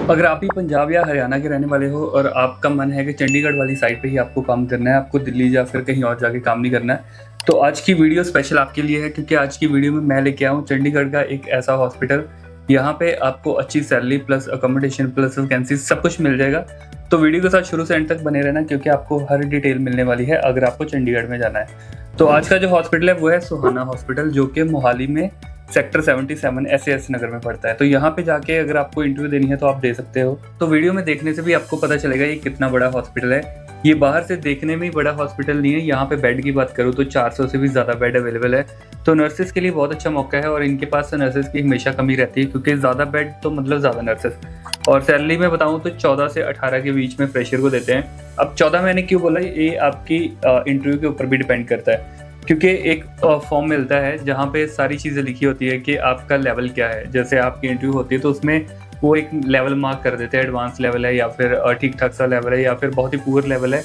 अगर आप भी पंजाब या हरियाणा के रहने वाले हो और आपका मन है कि चंडीगढ़ वाली साइड पे ही आपको काम करना है, आपको दिल्ली या फिर कहीं और जाके काम नहीं करना है, तो आज की वीडियो स्पेशल आपके लिए है क्योंकि आज की वीडियो में मैं लेके आया हूँ चंडीगढ़ का एक ऐसा हॉस्पिटल। यहाँ पे आपको अच्छी salary plus accommodation plus vacancy सब कुछ मिल जाएगा। तो वीडियो के साथ शुरू से एंड तक बने रहना क्योंकि आपको हर डिटेल मिलने वाली है अगर आपको चंडीगढ़ में जाना है। तो आज का जो हॉस्पिटल है वो है सुहाना हॉस्पिटल, जो कि मोहाली में सेक्टर 77 SAS नगर में पड़ता है। तो यहाँ पे जाके अगर आपको इंटरव्यू देनी है तो आप दे सकते हो। तो वीडियो में देखने से भी आपको पता चलेगा ये कितना बड़ा हॉस्पिटल है। ये बाहर से देखने में ही बड़ा हॉस्पिटल नहीं है। यहाँ पे बेड की बात करूँ तो 400 से भी ज़्यादा बेड अवेलेबल है। तो नर्सेज के लिए बहुत अच्छा मौका है और इनके पास नर्सेज की हमेशा कमी रहती है क्योंकि ज़्यादा बेड तो मतलब ज़्यादा नर्सेज। और सैलरी में बताऊँ तो 14 से 18 के बीच में फ्रेशर को देते हैं। अब 14 मैंने क्यों बोला, ये आपकी इंटरव्यू के ऊपर भी डिपेंड करता है क्योंकि एक फॉर्म मिलता है जहाँ पे सारी चीज़ें लिखी होती है कि आपका लेवल क्या है। जैसे आपकी इंटरव्यू होती है तो उसमें वो एक लेवल मार्क कर देते हैं, एडवांस लेवल है या फिर ठीक ठाक सा लेवल है या फिर बहुत ही पुअर लेवल है।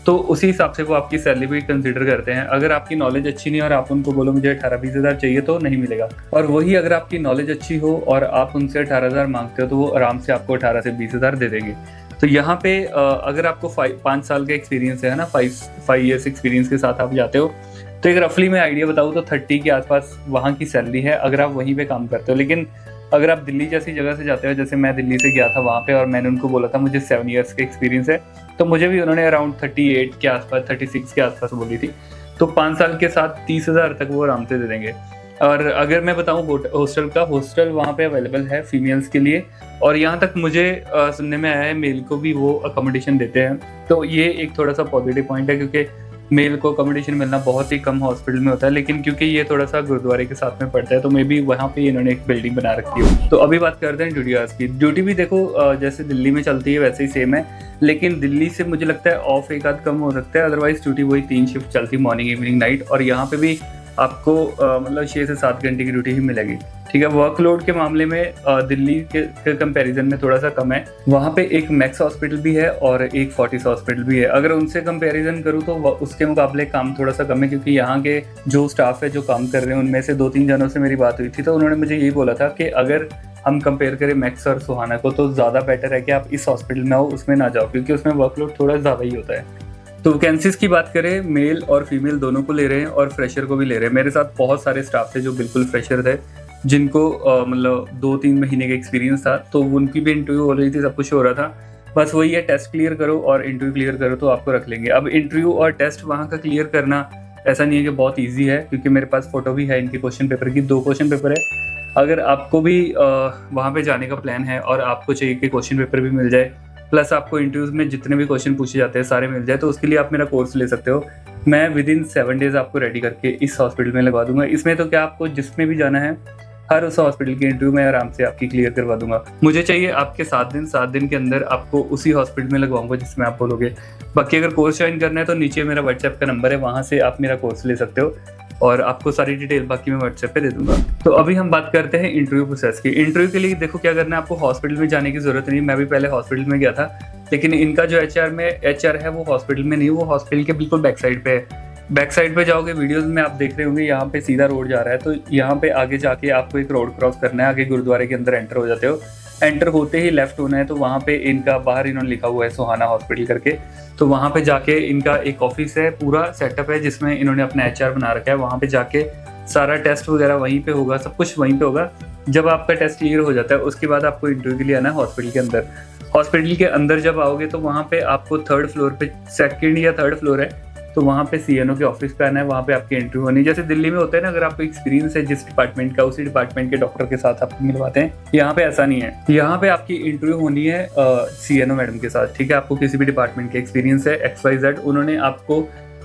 तो उसी हिसाब से वो आपकी सैलरी भी कंसिडर करते हैं। अगर आपकी नॉलेज अच्छी नहीं है और आप उनको बोलो मुझे 18-20 हज़ार चाहिए तो नहीं मिलेगा। और वही अगर आपकी नॉलेज अच्छी हो और आप उनसे 18 हज़ार मांगते हो तो वो आराम से आपको 18 से 20 हज़ार दे देंगे। तो यहाँ पे अगर आपको 5 साल का एक्सपीरियंस है ना, 5 ईयर्स एक्सपीरियंस के साथ आप जाते हो तो एक रफली मैं आइडिया बताऊँ तो 30 के आसपास वहाँ की सैलरी है अगर आप वहीं पे काम करते हो। लेकिन अगर आप दिल्ली जैसी जगह से जाते हो, जैसे मैं दिल्ली से गया था वहाँ पे और मैंने उनको बोला था मुझे 7 ईयर्स का एक्सपीरियंस है, तो मुझे भी उन्होंने अराउंड 38 के आसपास 36 के आसपास बोली थी। तो 5 साल के साथ 30 हज़ार तक वो आराम से दे देंगे। और अगर मैं बताऊँ हॉस्टल का, हॉस्टल वहाँ पे अवेलेबल है फीमेल्स के लिए और यहाँ तक मुझे सुनने में आया है मेल को भी वो अकोमोडेशन देते हैं। तो ये एक थोड़ा सा पॉजिटिव पॉइंट है क्योंकि मेल को अकोमोडेशन मिलना बहुत ही कम हॉस्पिटल में होता है। लेकिन क्योंकि ये थोड़ा सा गुरुद्वारे के साथ में पड़ता है तो मे बी वहाँ पे इन्होंने एक बिल्डिंग बना रखी हो। तो अभी बात करते हैं ड्यूटी आवर्स की। ड्यूटी भी देखो जैसे दिल्ली में चलती है वैसे ही सेम है, लेकिन दिल्ली से मुझे लगता है ऑफ एक आध कम हो सकता है। अदरवाइज ड्यूटी वही 3 शिफ्ट चलती, मॉर्निंग इवनिंग नाइट। और यहाँ पे भी आपको मतलब 6 से 7 घंटे की ड्यूटी ही मिलेगी। ठीक है, वर्कलोड के मामले में दिल्ली के कंपैरिजन में थोड़ा सा कम है। वहाँ पे एक मैक्स हॉस्पिटल भी है और एक फोर्टिस हॉस्पिटल भी है। अगर उनसे कंपैरिजन करूँ तो उसके मुकाबले काम थोड़ा सा कम है क्योंकि यहाँ के जो स्टाफ है जो काम कर रहे हैं उनमें से 2-3 जनों से मेरी बात हुई थी तो उन्होंने मुझे यही बोला था कि अगर हम कंपेयर करें मैक्स और सुहाना को तो ज़्यादा बेटर है कि आप इस हॉस्पिटल में आओ, उसमें ना जाओ क्योंकि उसमें वर्कलोड थोड़ा ज़्यादा ही होता है। तो वैकेंसीज की बात करें, मेल और फीमेल दोनों को ले रहे हैं और फ्रेशर को भी ले रहे हैं। मेरे साथ बहुत सारे स्टाफ थे जो बिल्कुल फ्रेशर थे, जिनको मतलब 2-3 महीने का एक्सपीरियंस था। तो उनकी भी इंटरव्यू हो रही थी, सब कुछ हो रहा था। बस वही है, टेस्ट क्लियर करो और इंटरव्यू क्लियर करो तो आपको रख लेंगे। अब इंटरव्यू और टेस्ट वहाँ का क्लियर करना ऐसा नहीं है कि बहुत ईजी है क्योंकि मेरे पास फोटो भी है इनके क्वेश्चन पेपर की। 2 क्वेश्चन पेपर है। अगर आपको भी वहाँ पे जाने का प्लान है और आपको चाहिए कि क्वेश्चन पेपर भी मिल जाए प्लस आपको इंटरव्यूज में जितने भी क्वेश्चन पूछे जाते हैं सारे मिल जाए तो उसके लिए आप मेरा कोर्स ले सकते हो। मैं विदिन 7 डेज आपको रेडी करके इस हॉस्पिटल में लगवा दूंगा। इसमें तो क्या, आपको जिसमें भी जाना है हर उस हॉस्पिटल की इंटरव्यू मैं आराम से आपकी क्लियर करवा दूंगा। मुझे चाहिए आपके 7 दिन के अंदर आपको उसी हॉस्पिटल में लगवाऊंगा जिसमें आप बोलोगे। बाकी अगर कोर्स ज्वाइन करना है तो नीचे मेरा व्हाट्सएप का नंबर है, वहाँ से आप मेरा कोर्स ले सकते हो और आपको सारी डिटेल बाकी मैं व्हाट्सएप पे दे दूंगा। तो अभी हम बात करते हैं इंटरव्यू प्रोसेस की। इंटरव्यू के लिए देखो क्या करना है, आपको हॉस्पिटल में जाने की जरूरत नहीं। मैं भी पहले हॉस्पिटल में गया था लेकिन इनका जो HR है वो हॉस्पिटल में नहीं, वो हॉस्पिटल के बिल्कुल बैक साइड पे है। बैक साइड पे जाओगे, वीडियोस में आप देख रहे होंगे, यहाँ पे सीधा रोड जा रहा है। तो यहाँ पे आगे जाके आपको एक रोड क्रॉस करना है, आगे गुरुद्वारे के अंदर एंटर हो जाते हो। एंटर होते ही लेफ्ट होना है तो वहाँ पे इनका बाहर इन्होंने लिखा हुआ है सुहाना हॉस्पिटल करके। तो वहाँ पे जाके इनका एक ऑफिस है, पूरा सेटअप है जिसमें इन्होंने अपना HR बना रखा है। वहाँ पे जाके सारा टेस्ट वगैरह वहीं पे होगा, सब कुछ वहीं पे होगा। जब आपका टेस्ट क्लियर हो जाता है उसके बाद आपको इंटरव्यू के लिए आना है हॉस्पिटल के अंदर। हॉस्पिटल के अंदर जब आओगे तो वहाँ पे आपको 3rd फ्लोर पे, 2nd या 3rd फ्लोर है तो वहाँ पे CNO के ऑफिस पे आना है। वहाँ पे आपकी इंटरव्यू होनी है। जैसे दिल्ली में होता है ना, अगर आपको एक्सपीरियंस है जिस डिपार्टमेंट का उसी डिपार्टमेंट के डॉक्टर के साथ आपको मिलवाते हैं। यहाँ पे ऐसा नहीं है, यहाँ पे आपकी इंटरव्यू होनी है CNO मैडम के साथ। ठीक है, आपको किसी भी डिपार्टमेंट के एक्सपीरियंस है XYZ, उन्होंने आपको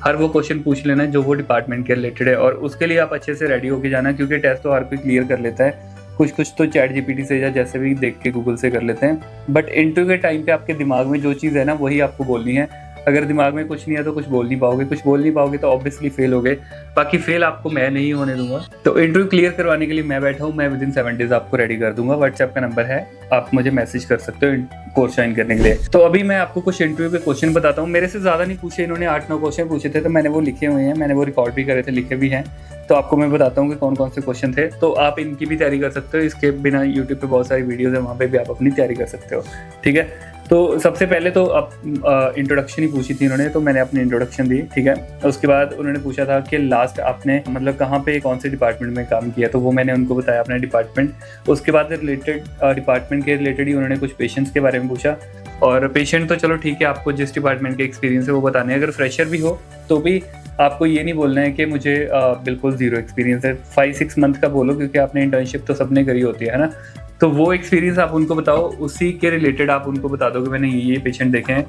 हर वो क्वेश्चन पूछ लेना है जो वो डिपार्टमेंट के रिलेटेड है और उसके लिए आप अच्छे से रेडी होके जाना क्योंकि टेस्ट तो हर कोई क्लियर कर लेता है। कुछ तो चैट GPT से या जैसे भी देख के गूगल से कर लेते हैं, बट इंटरव्यू के टाइम पे आपके दिमाग में जो चीज़ है ना वही आपको बोलनी है। अगर दिमाग में कुछ नहीं है तो कुछ बोल नहीं पाओगे, कुछ बोल नहीं पाओगे तो ऑब्वियसली फेल हो गए। बाकी फेल आपको मैं नहीं होने दूंगा। तो इंटरव्यू क्लियर करवाने के लिए मैं बैठा हूँ, मैं विदिन 7 डेज आपको रेडी कर दूंगा। व्हाट्सएप का नंबर है, आप मुझे मैसेज कर सकते हो कोर्स ज्वाइन करने के लिए। तो अभी मैं आपको कुछ इंटरव्यू के क्वेश्चन बताता हूँ। मेरे से ज़्यादा नहीं पूछे इन्होंने, 8-9 क्वेश्चन पूछे थे, तो मैंने वो लिखे हुए हैं, मैंने वो रिकॉर्ड भी करे थे, लिखे भी हैं। तो आपको मैं बताता हूँ कि कौन कौन से क्वेश्चन थे, तो आप इनकी भी तैयारी कर सकते हो। इसके बिना यूट्यूब पे बहुत सारी वीडियोस है, वहाँ पे भी आप अपनी तैयारी कर सकते हो। ठीक है, तो सबसे पहले तो अब इंट्रोडक्शन ही पूछी थी उन्होंने, तो मैंने अपनी इंट्रोडक्शन दी। ठीक है, उसके बाद उन्होंने पूछा था कि लास्ट आपने मतलब कहाँ पे कौन से डिपार्टमेंट में काम किया, तो वो मैंने उनको बताया अपना डिपार्टमेंट। उसके बाद रिलेटेड डिपार्टमेंट के रिलेटेड ही उन्होंने कुछ पेशेंट्स के बारे में पूछा। और पेशेंट तो चलो ठीक है, आपको जिस डिपार्टमेंट के एक्सपीरियंस है वो बताने हैं। अगर फ्रेशर भी हो तो भी आपको ये नहीं बोलना है कि मुझे बिल्कुल ज़ीरो एक्सपीरियंस है, 5-6 मंथ का बोलो, क्योंकि आपने इंटर्नशिप तो सबने करी होती है ना। तो वो एक्सपीरियंस आप उनको बताओ, उसी के रिलेटेड आप उनको बता दो कि मैंने ये पेशेंट देखे हैं,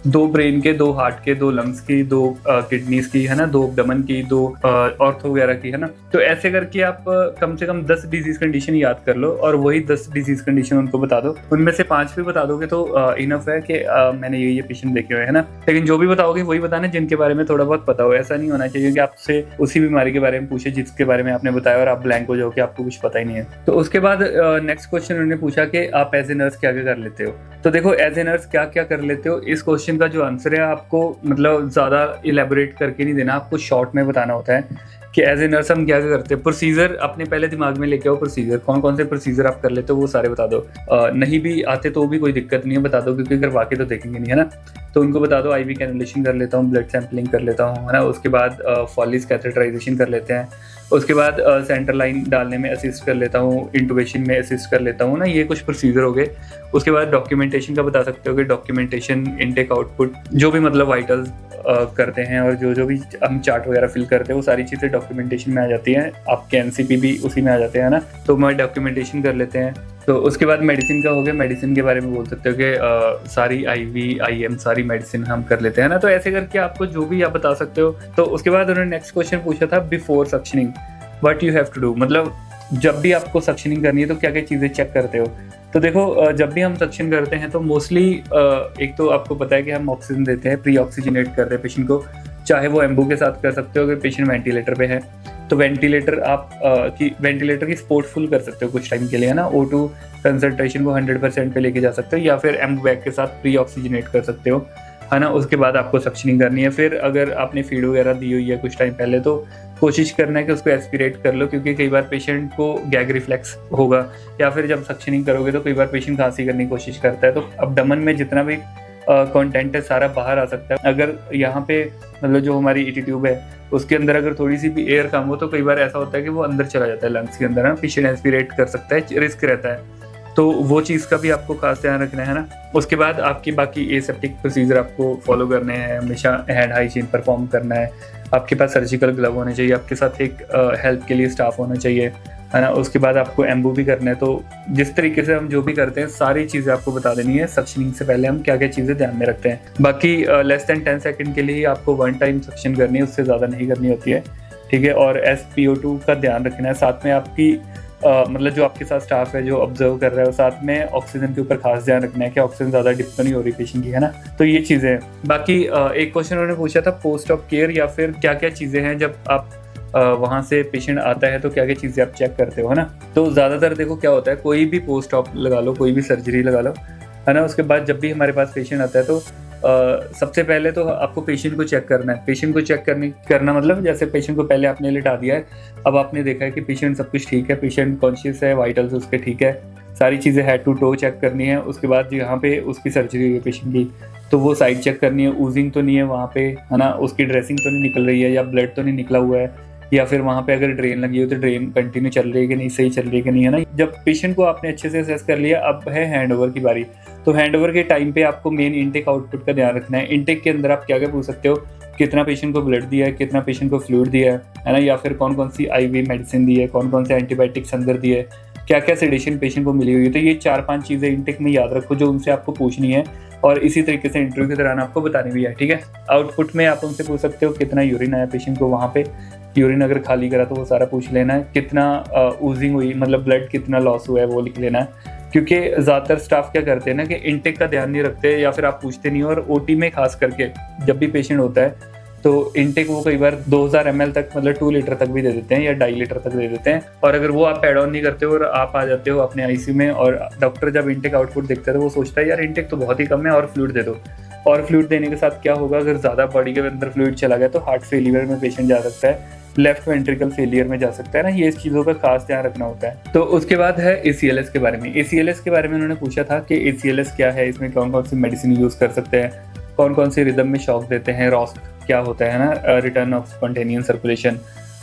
2 ब्रेन के, 2 हार्ट के, 2 लंग्स की, 2 किडनीज की, है ना, 2 एब्डोमेन की, 2 ऑर्थो वगैरह की, है ना। तो ऐसे करके आप कम से कम 10 डिजीज कंडीशन याद कर लो और वही 10 डिजीज कंडीशन उनको बता दो। उनमें से 5 भी बता दोगे तो इनफ है कि मैंने ये पेशेंट देखे हुए हैं ना। लेकिन जो भी बताओगे वही बताना जिनके बारे में थोड़ा बहुत पता हो। ऐसा नहीं होना चाहिए कि आपसे उसी बीमारी के बारे में पूछे जिसके बारे में आपने बताया और आप ब्लैंक हो जाओ कि आपको कुछ पता ही नहीं है। तो उसके बाद नेक्स्ट क्वेश्चन उन्होंने पूछा कि आप एज ए नर्स क्या क्या कर लेते हो। तो देखो, एज ए नर्स क्या क्या कर लेते हो, इस क्वेश्चन का जो आंसर है आपको मतलब ज़्यादा इलेबोरेट करके नहीं देना, आपको शॉर्ट में बताना होता है कि एज ए नर्स हम क्या क्या करते हैं। प्रोसीजर अपने पहले दिमाग में लेके आओ, प्रोसीजर कौन कौन से प्रोसीजर आप कर लेते हो वो सारे बता दो। नहीं भी आते तो भी कोई दिक्कत नहीं है, बता दो, क्योंकि अगर वाकई तो देखेंगे नहीं, है ना। तो उनको बता दो IV कैनुलेशन कर लेता हूँ, ब्लड सैंपलिंग कर लेता हूँ, है ना। उसके बाद फॉलिस कैथेटराइजेशन कर लेते हैं। उसके बाद सेंटर लाइन डालने में असिस्ट कर लेता हूँ, इंटुबेशन में असिस्ट कर लेता हूँ ना। ये कुछ प्रोसीजर हो गए। उसके बाद डॉक्यूमेंटेशन का बता सकते हो कि डॉक्यूमेंटेशन, इनटेक, आउटपुट, जो भी मतलब वाइटल्स करते हैं और जो भी हम चार्ट वगैरह फिल करते हैं वो सारी चीज़ें डॉक्यूमेंटेशन में आ जाती हैं। आपके NCP भी उसी में आ जाते हैं ना, तो मैं डॉक्यूमेंटेशन कर लेते हैं। तो उसके बाद मेडिसिन का हो गया, मेडिसिन के बारे में बोल सकते हो कि सारी IV IM सारी मेडिसिन हम कर लेते हैं ना। तो ऐसे करके आपको जो भी आप बता सकते हो। तो उसके बाद उन्होंने नेक्स्ट क्वेश्चन पूछा था, before suctioning what you have to do, मतलब जब भी आपको सक्शनिंग करनी है तो क्या क्या चीज़ें चेक करते हो। तो देखो, जब भी हम सक्शन करते हैं तो मोस्टली एक तो आपको पता है कि हम ऑक्सीजन देते हैं, प्री ऑक्सीजनेट करते हैं पेशेंट को, चाहे वो एम्बू के साथ कर सकते हो। अगर पेशेंट वेंटिलेटर पे है तो वेंटिलेटर आप वेंटिलेटर की सपोर्ट फुल कर सकते हो कुछ टाइम के लिए, है ना। O2 कंसंट्रेशन को 100% पे लेके जा सकते हो, या फिर एम्बू बैग के साथ प्री ऑक्सीजनेट कर सकते हो, है ना। उसके बाद आपको सक्शनिंग करनी है। फिर अगर आपने फीड वगैरह दी हुई है कुछ टाइम पहले तो कोशिश करना है कि उसको एस्पिरेट कर लो, क्योंकि कई बार पेशेंट को गैग रिफ्लेक्स होगा, या फिर जब सक्शनिंग करोगे तो कई बार पेशेंट खांसी करने की कोशिश करता है, तो अब्डोमेन में जितना भी कंटेंट है सारा बाहर आ सकता है। अगर यहाँ पे मतलब जो हमारी ET ट्यूब है उसके अंदर अगर थोड़ी सी भी एयर कम हो तो कई बार ऐसा होता है कि वो अंदर चला जाता है लंग्स के अंदर, है ना। पेशेंट एस्पिरेट कर सकता है, रिस्क रहता है, तो वो चीज़ का भी आपको खास ध्यान रखना है ना। उसके बाद आपकी बाकी एसेप्टिक प्रोसीजर आपको फॉलो करने हैं, हमेशा हैंड हाइजीन परफॉर्म करना है, आपके पास सर्जिकल ग्लव होने चाहिए, आपके साथ एक हेल्प के लिए स्टाफ होना चाहिए, है ना। उसके बाद आपको एम्बू भी करना है। तो जिस तरीके से हम जो भी करते हैं सारी चीज़ें आपको बता देनी है सक्शनिंग से पहले हम क्या क्या चीज़ें ध्यान में रखते हैं। बाकी लेस देन 10 सेकंड के लिए आपको 1 टाइम सक्शन करनी है, उससे ज़्यादा नहीं करनी होती है, ठीक है। और SpO2 का ध्यान रखना है। साथ में आपकी मतलब जो आपके साथ स्टाफ है जो ऑब्जर्व कर रहा है, साथ में ऑक्सीजन के ऊपर खास ध्यान रखना है कि ऑक्सीजन ज़्यादा डिप तो नहीं हो रही पेशेंट की, है ना। तो ये चीज़ें हैं। बाकी एक क्वेश्चन उन्होंने पूछा था पोस्ट ऑफ केयर, या फिर क्या क्या चीज़ें हैं जब आप वहाँ से पेशेंट आता है तो क्या क्या चीज़ें आप चेक करते हो, है ना। तो ज़्यादातर देखो क्या होता है, कोई भी पोस्ट ऑप लगा लो, कोई भी सर्जरी लगा लो, है ना। उसके बाद जब भी हमारे पास पेशेंट आता है तो सबसे पहले तो आपको पेशेंट को चेक करना है। पेशेंट को चेक करना मतलब जैसे पेशेंट को पहले आपने लिटा दिया है, अब आपने देखा है कि पेशेंट सब कुछ ठीक है, पेशेंट कॉन्शियस है, वाइटल्स उसके ठीक है, सारी चीज़ें हेड टू टो चेक करनी है। उसके बाद यहाँ पे उसकी सर्जरी हुई है पेशेंट की तो वो साइड चेक करनी है, ऊजिंग तो नहीं है वहाँ पे, है ना, उसकी ड्रेसिंग तो नहीं निकल रही है, या ब्लड तो नहीं निकला हुआ है, या फिर वहाँ पे अगर ड्रेन लगी हो तो ड्रेन कंटिन्यू चल रही है कि नहीं, सही चल रही है कि नहीं, है ना। जब पेशेंट को आपने अच्छे से असेस कर लिया, अब है हैंडओवर की बारी। तो हैंडओवर के टाइम पे आपको मेन इनटेक आउटपुट का ध्यान रखना है। इनटेक के अंदर आप क्या क्या पूछ सकते हो, कितना पेशेंट को ब्लड दिया है, कितना पेशेंट को फ्लूइड दिया है ना, या फिर कौन कौन सी IV मेडिसिन दी है, कौन कौन से एंटीबायोटिक्स अंदर दिए, क्या क्या सेडेशन पेशेंट को मिली हुई है। तो ये 4-5 चीज़ें इनटेक में याद रखो जो उनसे आपको पूछनी है, और इसी तरीके से इंटरव्यू के दौरान आपको बतानी भी है, ठीक है। आउटपुट में आप उनसे पूछ सकते हो कितना यूरिन आया पेशेंट को, वहाँ पे यूरिन अगर खाली करा तो वो सारा पूछ लेना है, कितना ऊजिंग हुई मतलब ब्लड कितना लॉस हुआ है वो लिख लेना है। क्योंकि ज़्यादातर स्टाफ क्या करते हैं ना कि इनटेक का ध्यान नहीं रखते या फिर आप पूछते नहीं हो। और ओटी में खास करके जब भी पेशेंट होता है तो इनटेक वो कई बार 2000 ml तक, मतलब 2 लीटर तक भी दे देते हैं या 2.5 लीटर तक दे देते हैं। और अगर वो आप ऐड ऑन नहीं करते हो और आप आ जाते हो अपने आईसीयू में और डॉक्टर जब इनटेक आउटपुट देखता है तो वो सोचता है यार इनटेक तो बहुत ही कम है और फ्लूइड दे दो। और फ्लूइड देने के साथ क्या होगा, अगर ज़्यादा बॉडी के अंदर फ्लूइड चला गया तो हार्ट फेलियर में पेशेंट जा सकता है, लेफ्ट वेंट्रिकल फेलियर में जा सकता है ना। ये इस चीज़ों का खास ध्यान रखना होता है। तो उसके बाद है ACLS के बारे में। ACLS के बारे में उन्होंने पूछा था कि ACLS क्या है, इसमें कौन कौन सी मेडिसिन यूज़ कर सकते हैं, कौन कौन सी रिदम में शॉक देते हैं, रॉस्क क्या होता है ना, रिटर्न ऑफ स्पॉन्टेनियस सर्कुलेशन,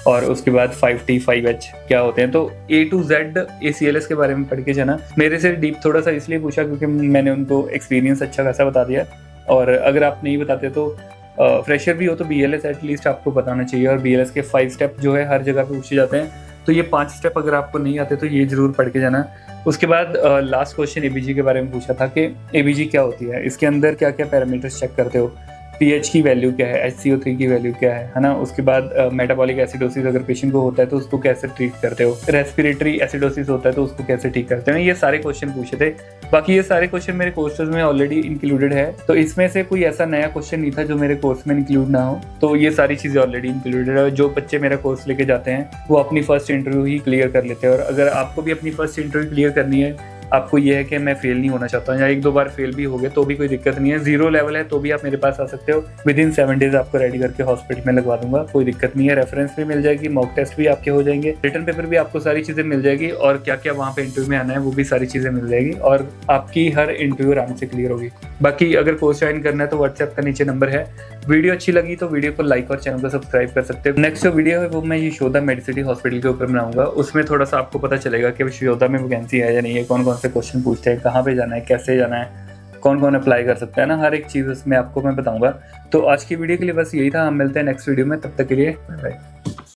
और उसके बाद 5T 5H क्या होते हैं। तो A to Z ACLS के बारे में पढ़ के जाना। मेरे से डीप थोड़ा सा इसलिए पूछा क्योंकि मैंने उनको एक्सपीरियंस अच्छा खासा बता दिया। और अगर आप नहीं बताते तो फ्रेशर भी हो तो BLS एटलीस्ट आपको बताना चाहिए। और BLS के 5 स्टेप जो है हर जगह पे पूछे जाते हैं, तो ये 5 स्टेप अगर आपको नहीं आते तो ये जरूर पढ़ के जाना। उसके बाद लास्ट क्वेश्चन ABG के बारे में पूछा था कि ABG क्या होती है, इसके अंदर क्या क्या पैरामीटर्स चेक करते हो, पीएच की वैल्यू क्या है, HCO3 की वैल्यू क्या है ना। उसके बाद मेटाबॉलिक एसिडोसिस अगर पेशेंट को होता है तो उसको कैसे ट्रीट करते हो, रेस्पिरेटरी एसिडोसिस होता है तो उसको कैसे ठीक करते हो। ये सारे क्वेश्चन पूछे थे। बाकी ये सारे क्वेश्चन मेरे कोर्सेज में ऑलरेडी इंक्लूडेड है, तो इसमें से कोई ऐसा नया क्वेश्चन नहीं था जो मेरे कोर्स में इंक्लूड ना हो। तो ये सारी चीज़ें ऑलरेडी इंक्लूडेड है। जो बच्चे मेरा कोर्स लेके जाते हैं वो अपनी फर्स्ट इंटरव्यू ही क्लियर कर लेते हैं। और अगर आपको भी अपनी फर्स्ट इंटरव्यू क्लियर करनी है, आपको ये है कि मैं फेल नहीं होना चाहता हूँ या 1-2 बार फेल भी हो गए तो भी कोई दिक्कत नहीं है, 0 लेवल है तो भी आप मेरे पास आ सकते हो। विदिन 7 डेज आपको रेडी करके हॉस्पिटल में लगवा दूंगा, कोई दिक्कत नहीं है। रेफरेंस भी मिल जाएगी, मॉक टेस्ट भी आपके हो जाएंगे, रिटर्न पेपर भी आपको सारी चीज़ें मिल जाएगी, और क्या क्या वहाँ पे इंटरव्यू में आना है वो भी सारी चीज़ें मिल जाएगी, और आपकी हर इंटरव्यू आराम से क्लियर होगी। बाकी अगर कोर्स ज्वाइन करना है तो व्हाट्सएप का नीचे नंबर है। वीडियो अच्छी लगी तो वीडियो को लाइक और चैनल को सब्सक्राइब कर सकते हो। नेक्स्ट जो वीडियो है वो मैं यशोदा मेडिसिटी हॉस्पिटल के ऊपर बनाऊंगा। उसमें थोड़ा सा आपको पता चलेगा कि यशोदा में वैकेंसी है या नहीं है, कौन कौन से क्वेश्चन पूछते हैं, कहाँ पे जाना है, कैसे जाना है, कौन कौन अप्लाई कर सकता है ना, हर एक चीज़ उसमें आपको मैं बताऊंगा। तो आज की वीडियो के लिए बस यही था। हम मिलते हैं नेक्स्ट वीडियो में, तब तक के लिए बाय बाय।